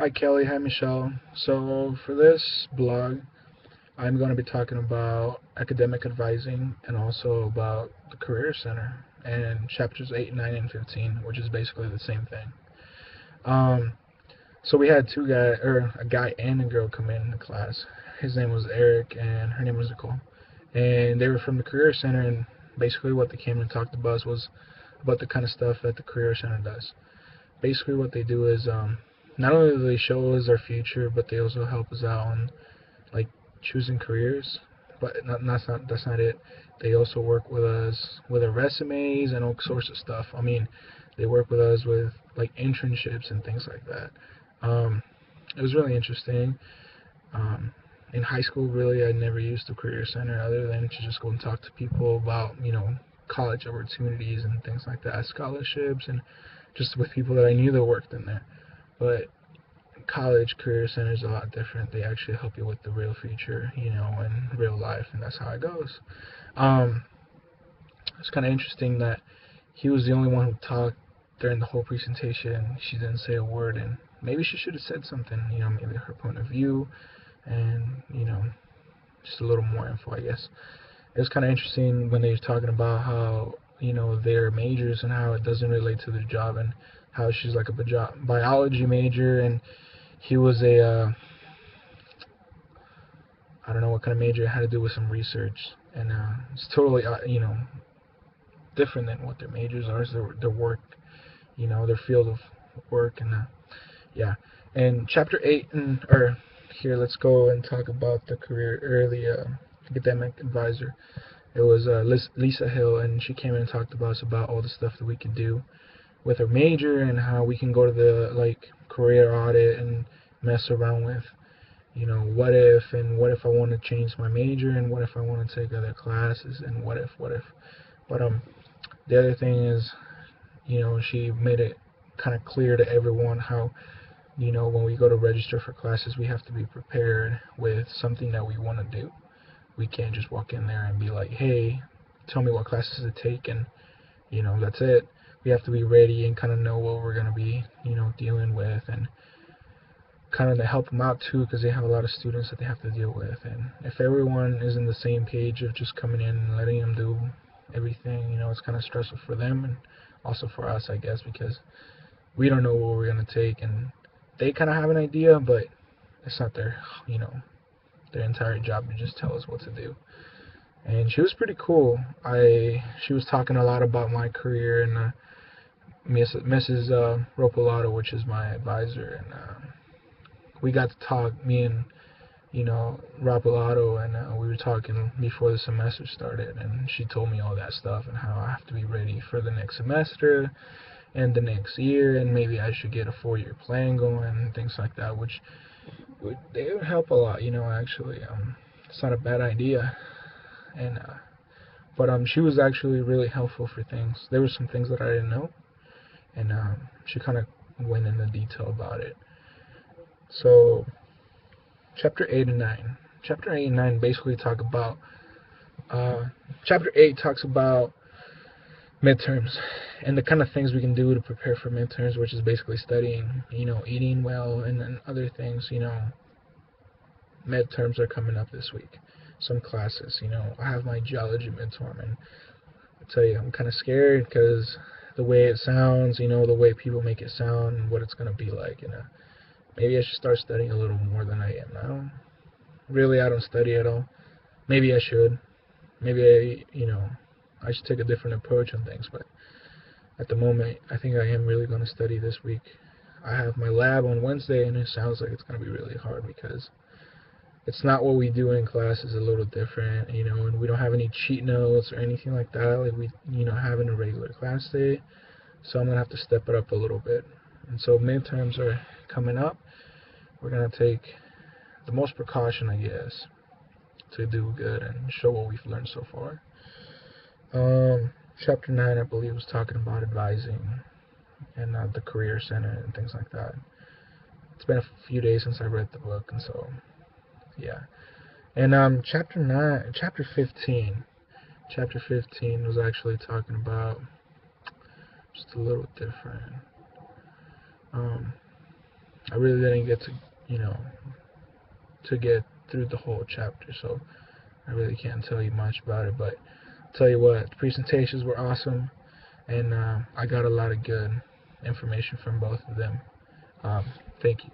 Hi Kelly, hi Michelle. So for this blog, I'm going to be talking about academic advising and also about the Career Center and chapters 8, 9, and 15, which is basically the same thing. Um, so we had a guy and a girl come in the class. His name was Eric and her name was Nicole. And they were from the Career Center, and basically what they came and talked to us was about the kind of stuff that the Career Center does. Basically what they do is not only do they show us our future, but they also help us out on like choosing careers. But that's not it. They also work with us with our resumes and all sorts of stuff. I mean, they work with us with like internships and things like that. Um, it was really interesting. Um, in high school, really, I never used the career center other than to just go and talk to people about college opportunities and things like that, scholarships, and just with people that I knew that worked in there. But college career center is a lot different. They actually help you with the real future, and real life, and that's how it goes. Um, it's kind of interesting that he was the only one who talked during the whole presentation. She didn't say a word, and maybe she should have said something. Maybe her point of view, and just a little more info, I guess. It was kind of interesting when they were talking about how their majors and how it doesn't relate to their job, and how she's like a biology major and he was a I don't know what kind of major. It had to do with some research, and it's totally different than what their majors are. So their work, their field of work, and yeah. And chapter 8, and or here, let's go and talk about the career or the academic advisor. It was Lisa Hill, and she came in and talked to us about all the stuff that we could do with her major and how we can go to the career audit and mess around with what if I want to change my major, and what if I want to take other classes, and what if. But the other thing is, she made it kind of clear to everyone how, when we go to register for classes, we have to be prepared with something that we want to do. We can't just walk in there and be like, hey, tell me what classes to take, and that's it. We have to be ready and kind of know what we're gonna be, dealing with, and kind of to help them out too, because they have a lot of students that they have to deal with. And if everyone is in the same page of just coming in and letting them do everything, it's kind of stressful for them and also for us, I guess, because we don't know what we're gonna take, and they kind of have an idea, but it's not you know, their entire job to just tell us what to do. And she was pretty cool. She was talking a lot about my career and Mrs. Ropolato, which is my advisor, and we got to talk, me and Rapalato, and we were talking before the semester started, and she told me all that stuff and how I have to be ready for the next semester and the next year, and maybe I should get a 4-year plan going and things like that, which would help a lot, actually. It's not a bad idea, and but she was actually really helpful for things. There were some things that I didn't know, and she kind of went into detail about it. So chapter 8 and 9. Chapter 8 and 9 basically talk about. Chapter 8 talks about midterms and the kind of things we can do to prepare for midterms, which is basically studying, eating well, and then other things. Midterms are coming up this week. Some classes, I have my geology midterm, and I tell you, I'm kind of scared because the way it sounds, the way people make it sound, and what it's going to be like. Maybe I should start studying a little more than I am now. Really, I don't study at all. Maybe I should. Maybe I should take a different approach on things. But at the moment, I think I am really going to study this week. I have my lab on Wednesday, and it sounds like it's going to be really hard because it's not what we do in class is a little different, and we don't have any cheat notes or anything like that like we, have in a regular class day. So I'm going to have to step it up a little bit. And so midterms are coming up. We're going to take the most precaution, I guess, to do good and show what we've learned so far. Chapter 9, I believe, was talking about advising and the career center and things like that. It's been a few days since I read the book, and so yeah. And chapter 15, chapter 15 was actually talking about just a little different. Um, I really didn't get to, to get through the whole chapter, so I really can't tell you much about it. But I'll tell you what, the presentations were awesome, and I got a lot of good information from both of them. Thank you.